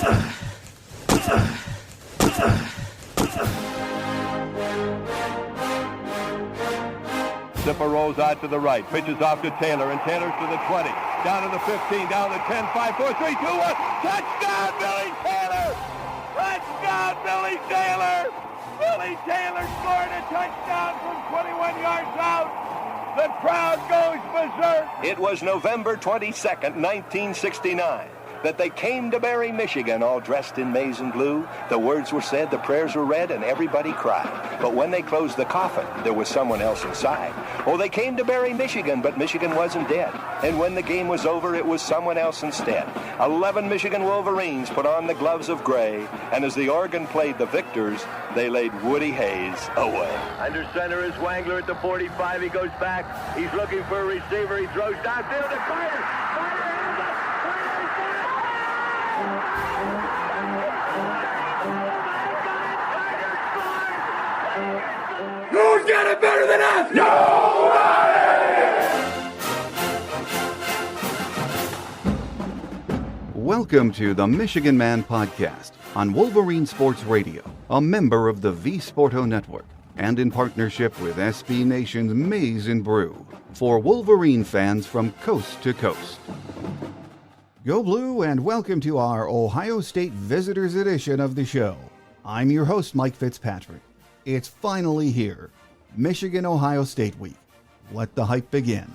Zipper rolls out to the right, pitches off to Taylor, and Taylor's to the 20, down to the 15, down to the 10, 5, 4, 3, 2, 1. Touchdown, Billy Taylor! Touchdown, Billy Taylor! Billy Taylor scored a touchdown from 21 yards out. The crowd goes berserk. It was November 22nd, 1969. That they came to Berry, Michigan, all dressed in maize and blue. The words were said, the prayers were read, and everybody cried. But when they closed the coffin, there was someone else inside. Oh, they came to Berry, Michigan, but Michigan wasn't dead. And when the game was over, it was someone else instead. 11 Michigan Wolverines put on the gloves of gray, and as the organ played the victors, they laid Woody Hayes away. Under center is Wangler at the 45. He goes back. He's looking for a receiver. He throws downfield to Carter. Who's got it better than us? Nobody! Welcome to the Michigan Man Podcast on Wolverine Sports Radio, a member of the V Sporto Network, and in partnership with SB Nation's Maize and Brew, for Wolverine fans from coast to coast. Go Blue, and welcome to our Ohio State Visitors Edition of the show. I'm your host, Mike Fitzpatrick. It's finally here, Michigan-Ohio State Week. Let the hype begin.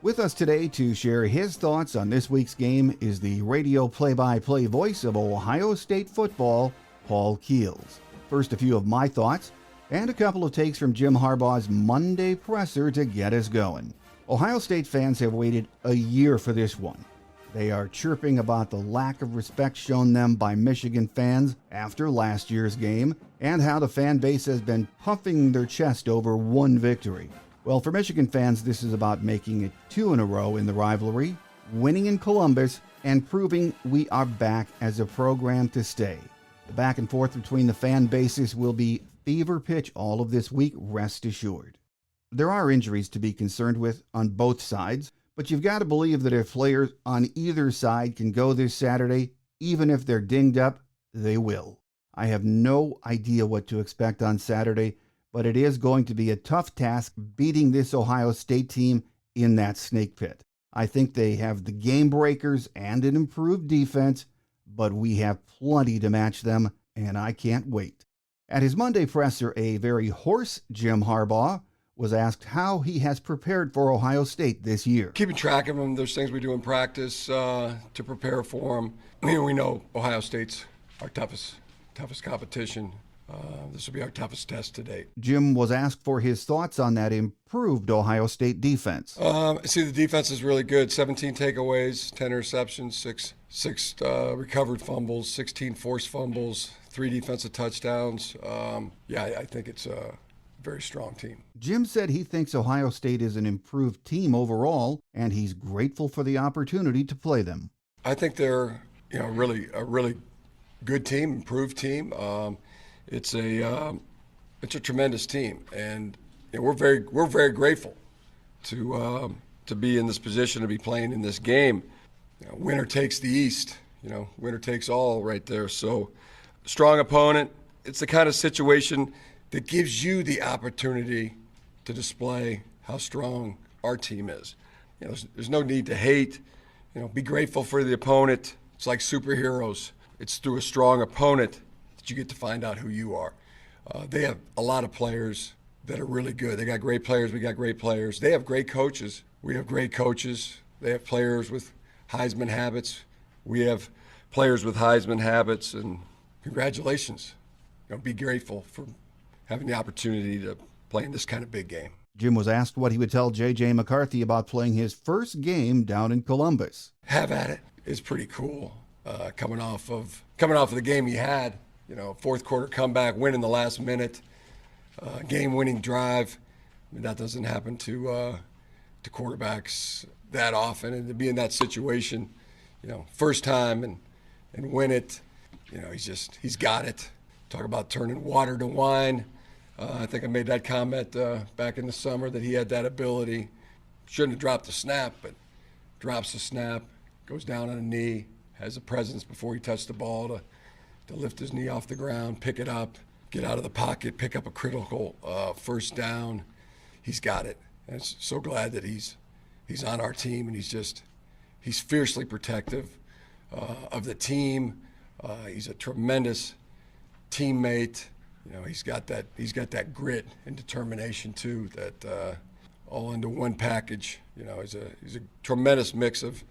With us today to share his thoughts on this week's game is the radio play-by-play voice of Ohio State football, Paul Keels. First, a few of my thoughts, and a couple of takes from Jim Harbaugh's Monday presser to get us going. Ohio State fans have waited a year for this one. They are chirping about the lack of respect shown them by Michigan fans after last year's game, and how the fan base has been puffing their chest over one victory. Well, for Michigan fans, this is about making it 2 in a row in the rivalry, winning in Columbus, and proving we are back as a program to stay. The back and forth between the fan bases will be fever pitch all of this week, rest assured. There are injuries to be concerned with on both sides, but you've got to believe that if players on either side can go this Saturday, even if they're dinged up, they will. I have no idea what to expect on Saturday, but it is going to be a tough task beating this Ohio State team in that snake pit. I think they have the game breakers and an improved defense, but we have plenty to match them, and I can't wait. At his Monday presser, a very hoarse Jim Harbaugh was asked how he has prepared for Ohio State this year. Keeping track of them, there's things we do in practice to prepare for them. We know Ohio State's our toughest competition. This will be our toughest test to date. Jim was asked for his thoughts on that improved Ohio State defense. See, the defense is really good. 17 takeaways, 10 interceptions, six recovered fumbles, 16 forced fumbles, 3 defensive touchdowns. I think it's a very strong team. Jim said he thinks Ohio State is an improved team overall, and he's grateful for the opportunity to play them. I think they're a really good team, improved team. It's a tremendous team, and we're very grateful to be in this position to be playing in this game. Winner takes the East. Winner takes all right there. So, strong opponent. It's the kind of situation that gives you the opportunity to display how strong our team is. There's no need to hate. Be grateful for the opponent. It's like superheroes. It's through a strong opponent that you get to find out who you are. They have a lot of players that are really good. They got great players. We got great players. They have great coaches. We have great coaches. They have players with Heisman habits. We have players with Heisman habits. And congratulations. Be grateful for having the opportunity to play in this kind of big game. Jim was asked what he would tell J.J. McCarthy about playing his first game down in Columbus. Have at it. It's pretty cool. Coming off of the game he had, fourth quarter comeback, win in the last minute, game-winning drive. That doesn't happen to quarterbacks that often, and to be in that situation, first time and win it, he's got it. Talk about turning water to wine. I think I made that comment back in the summer that he had that ability. Shouldn't have dropped the snap, but drops the snap, goes down on a knee, has a presence before he touched the ball to lift his knee off the ground, pick it up, get out of the pocket, pick up a critical first down. He's got it. And I'm so glad that he's on our team, and he's fiercely protective of the team. He's a tremendous teammate. You know, he's got that grit and determination too, that all into one package. You know, he's a tremendous mix of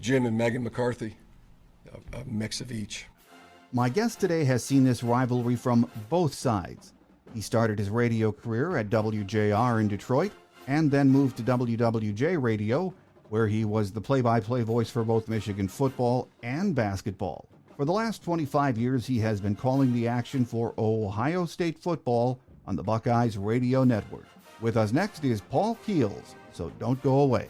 Jim and Megan McCarthy, a mix of each. My guest today has seen this rivalry from both sides. He started his radio career at WJR in Detroit and then moved to WWJ Radio, where he was the play-by-play voice for both Michigan football and basketball. For the last 25 years, he has been calling the action for Ohio State football on the Buckeyes Radio Network. With us next is Paul Keels, so don't go away.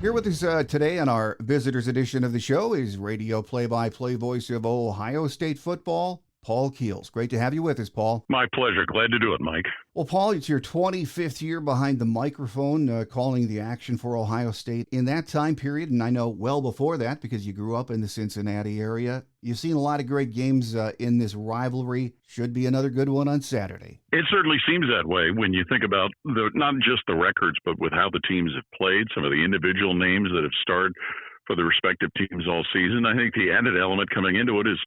Here with us today on our visitors edition of the show is radio play-by-play voice of Ohio State football, Paul Keels. Great to have you with us, Paul. My pleasure. Glad to do it, Mike. Well, Paul, it's your 25th year behind the microphone calling the action for Ohio State. In that time period, and I know well before that because you grew up in the Cincinnati area, you've seen a lot of great games in this rivalry. Should be another good one on Saturday. It certainly seems that way when you think about not just the records, but with how the teams have played, some of the individual names that have starred for the respective teams all season. I think the added element coming into it is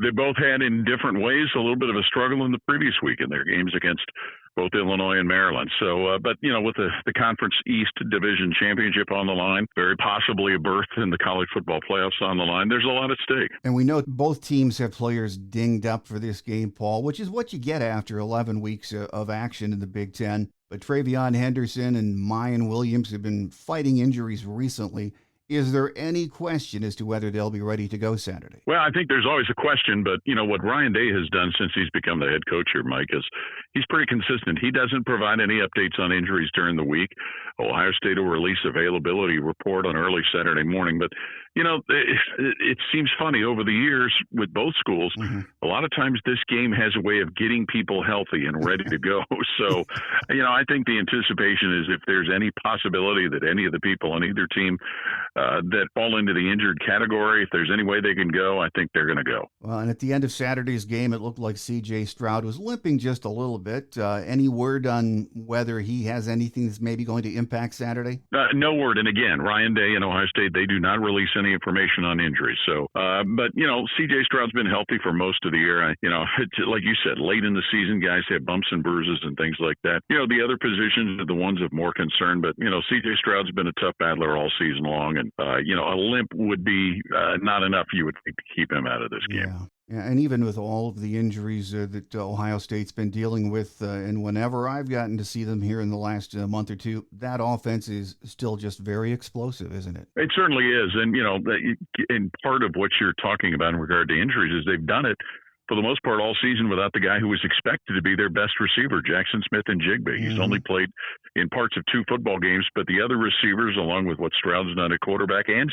they both had in different ways a little bit of a struggle in the previous week in their games against both Illinois and Maryland. So, but, you know, with the Conference East Division Championship on the line, very possibly a berth in the college football playoffs on the line, there's a lot at stake. And we know both teams have players dinged up for this game, Paul, which is what you get after 11 weeks of action in the Big Ten. But Travion Henderson and Mayan Williams have been fighting injuries recently. Is there any question as to whether they'll be ready to go Saturday? Well, I think there's always a question, but, you know, what Ryan Day has done since he's become the head coach here, Mike, is he's pretty consistent. He doesn't provide any updates on injuries during the week. Ohio State will release availability report on early Saturday morning. But, you know, it seems funny over the years with both schools, a lot of times this game has a way of getting people healthy and ready to go. So, you know, I think the anticipation is if there's any possibility that any of the people on either team that fall into the injured category, if there's any way they can go, I think they're going to go. Well, and at the end of Saturday's game, it looked like C.J. Stroud was limping just a little bit. Any word on whether he has anything that's maybe going to impact Saturday? No word. And again, Ryan Day and Ohio State, they do not release any information on injuries. So, but, you know, C.J. Stroud's been healthy for most of the year. You know, like you said, late in the season, guys have bumps and bruises and things like that. You know, the other positions are the ones of more concern. But, you know, C.J. Stroud's been a tough battler all season long. And, you know, a limp would be not enough, you would think, to keep him out of this game. Yeah, and even with all of the injuries that Ohio State's been dealing with, and whenever I've gotten to see them here in the last month or two, that offense is still just very explosive, isn't it? It certainly is. And, you know, and part of what you're talking about in regard to injuries is they've done it for the most part all season without the guy who was expected to be their best receiver, Jackson Smith and Jigba. He's only played in parts of 2 football games, but the other receivers, along with what Stroud's done at quarterback and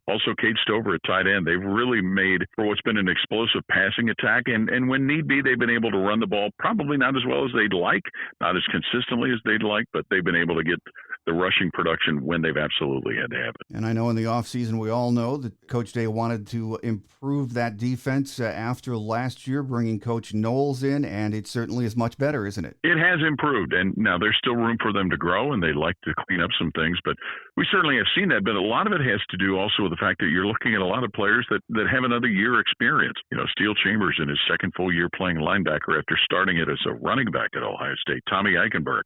also Cade Stover at tight end, they've really made for what's been an explosive passing attack. And when need be, they've been able to run the ball, probably not as well as they'd like, not as consistently as they'd like, but they've been able to get the rushing production when they've absolutely had to have it. And I know in the offseason, we all know that Coach Day wanted to improve that defense after last year, bringing Coach Knowles in, and it certainly is much better, isn't it? It has improved, and now there's still room for them to grow, and they'd like to clean up some things, but we certainly have seen that. But a lot of it has to do also with the fact that you're looking at a lot of players that have another year experience. You know, Steele Chambers in his second full year playing linebacker after starting it as a running back at Ohio State. Tommy Eichenberg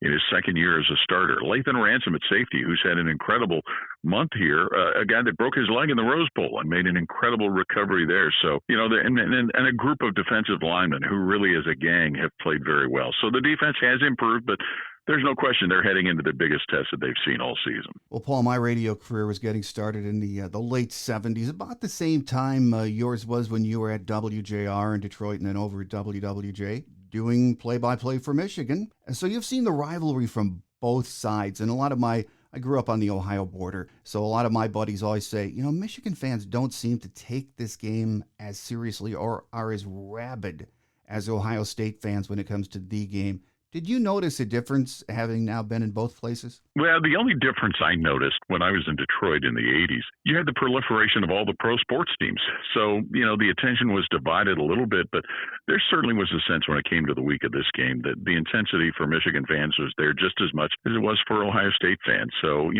in his second year as a starter. Lathan Ransom at safety, who's had an incredible month here, a guy that broke his leg in the Rose Bowl and made an incredible recovery there. So, and a group of defensive linemen who really as a gang have played very well. So the defense has improved, but there's no question they're heading into the biggest test that they've seen all season. Well, Paul, my radio career was getting started in the late 70s, about the same time yours was when you were at WJR in Detroit and then over at WWJ doing play-by-play for Michigan. And so you've seen the rivalry from both sides. And I grew up on the Ohio border, so a lot of my buddies always say, Michigan fans don't seem to take this game as seriously or are as rabid as Ohio State fans when it comes to the game. Did you notice a difference having now been in both places? Well, the only difference I noticed when I was in Detroit in the 80s, you had the proliferation of all the pro sports teams. So, the attention was divided a little bit, but there certainly was a sense when it came to the week of this game that the intensity for Michigan fans was there just as much as it was for Ohio State fans. So,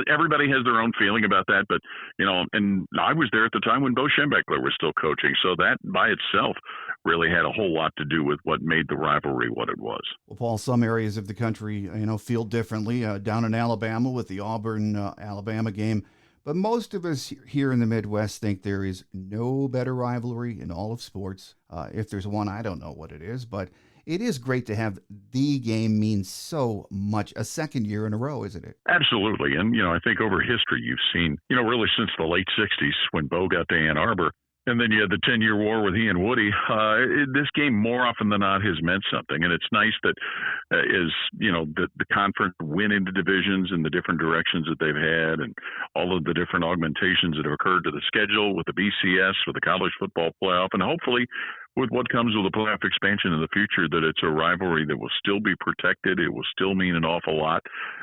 everybody has their own feeling about that, but, and I was there at the time when Bo Schembechler was still coaching. So that by itself really had a whole lot to do with what made the rivalry what it was. Well, Paul, some areas of the country, feel differently. Down in Alabama with the Auburn-Alabama game. But most of us here in the Midwest think there is no better rivalry in all of sports. If there's one, I don't know what it is. But it is great to have the game mean so much, a second year in a row, isn't it? Absolutely. And, I think over history you've seen, really since the late 60s when Bo got to Ann Arbor, and then you had the 10-year war with he and Woody. This game more often than not has meant something. And it's nice that the conference went into divisions in the different directions that they've had and all of the different augmentations that have occurred to the schedule with the BCS, with the college football playoff, and hopefully with what comes with the playoff expansion in the future, that it's a rivalry that will still be protected. It will still mean an awful lot.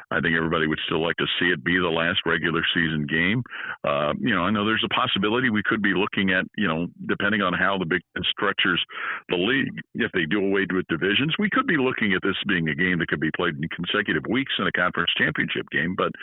I think everybody would still like to see it be the last regular season game. I know there's a possibility we could be looking at, depending on how the Big Ten structures the league, if they do away with divisions, we could be looking at this being a game that could be played in consecutive weeks in a conference championship game. But,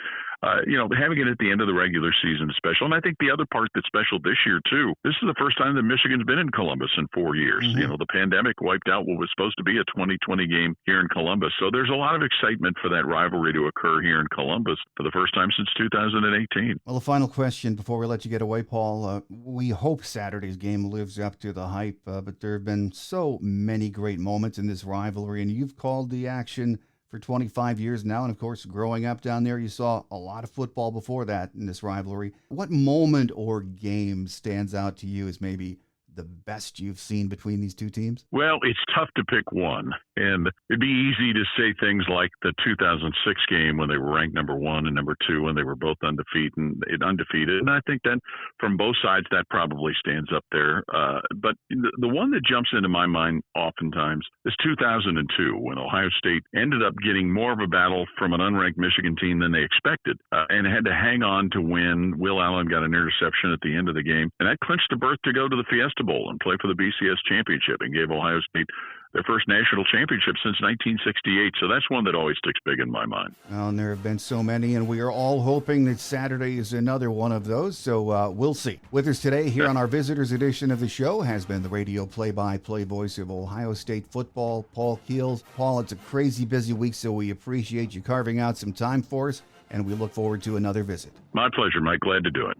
having it at the end of the regular season is special. And I think the other part that's special this year, too, this is the first time that Michigan's been in Columbus in 4 years. Mm-hmm. The pandemic wiped out what was supposed to be a 2020 game here in Columbus. So there's a lot of excitement for that rivalry to occur here in Columbus for the first time since 2018. Well, a final question before we let you get away, Paul. We hope Saturday's game lives up to the hype, but there have been so many great moments in this rivalry, and you've called the action for 25 years now. And of course, growing up down there, you saw a lot of football before that in this rivalry. What moment or game stands out to you as maybe the best you've seen between these two teams? Well, it's tough to pick one. And it'd be easy to say things like the 2006 game when they were ranked number 1 and number 2 and they were both undefeated. And I think that from both sides, that probably stands up there. But the one that jumps into my mind oftentimes is 2002 when Ohio State ended up getting more of a battle from an unranked Michigan team than they expected and had to hang on to win. Will Allen got an interception at the end of the game, and that clinched a berth to go to the Fiesta Bowl and play for the BCS championship and gave Ohio State their first national championship since 1968. So that's one that always sticks big in my mind. Well, and there have been so many, and we are all hoping that Saturday is another one of those. So we'll see. With us today here on our visitors edition of the show has been the radio play-by-play voice of Ohio State football, Paul Keels. Paul, it's a crazy busy week, so we appreciate you carving out some time for us, and we look forward to another visit. My pleasure, Mike. Glad to do it.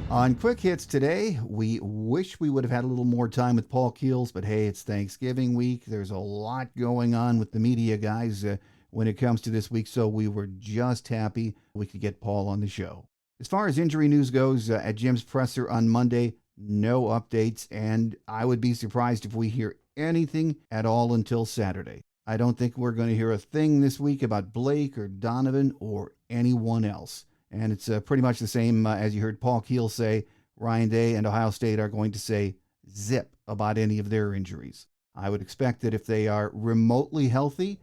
On Quick Hits today, we wish we would have had a little more time with Paul Keels, but hey, it's Thanksgiving week. There's a lot going on with the media guys when it comes to this week, so we were just happy we could get Paul on the show. As far as injury news goes, at Jim's presser on Monday, no updates, and I would be surprised if we hear anything at all until Saturday. I don't think we're going to hear a thing this week about Blake or Donovan or anyone else. And it's pretty much the same as you heard Paul Keels say. Ryan Day and Ohio State are going to say zip about any of their injuries. I would expect that if they are remotely healthy,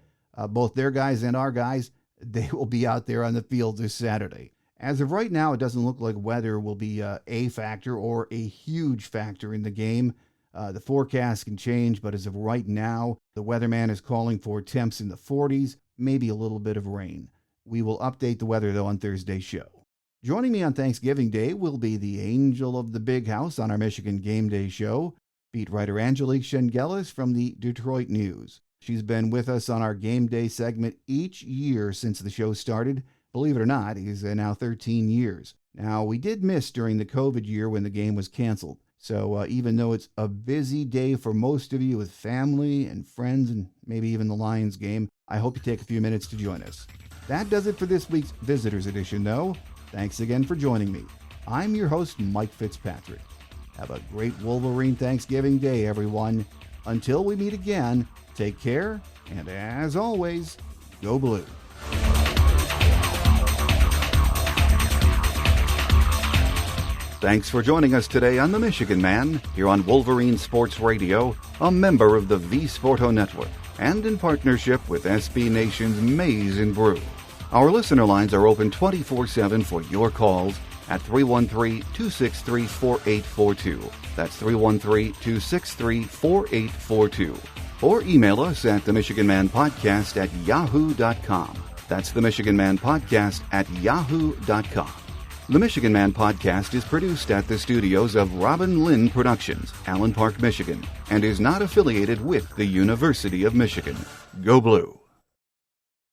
both their guys and our guys, they will be out there on the field this Saturday. As of right now, it doesn't look like weather will be a factor or a huge factor in the game. The forecast can change, but as of right now, the weatherman is calling for temps in the 40s, maybe a little bit of rain. We will update the weather, though, on Thursday's show. Joining me on Thanksgiving Day will be the angel of the big house on our Michigan Game Day show, beat writer Angelique Shengelis from the Detroit News. She's been with us on our Game Day segment each year since the show started. Believe it or not, it is now 13 years. Now, we did miss during the COVID year when the game was canceled. So even though it's a busy day for most of you with family and friends and maybe even the Lions game, I hope you take a few minutes to join us. That does it for this week's Visitors Edition, though. Thanks again for joining me. I'm your host, Mike Fitzpatrick. Have a great Wolverine Thanksgiving Day, everyone. Until we meet again, take care, and as always, go Blue. Thanks for joining us today on The Michigan Man, here on Wolverine Sports Radio, a member of the V Sporto Network, and in partnership with SB Nation's Maize and Brew. Our listener lines are open 24/7 for your calls at 313-263-4842. That's 313-263-4842. Or email us at themichiganmanpodcast@yahoo.com. That's themichiganmanpodcast@yahoo.com. The Michigan Man Podcast is produced at the studios of Robin Lynn Productions, Allen Park, Michigan, and is not affiliated with the University of Michigan. Go Blue!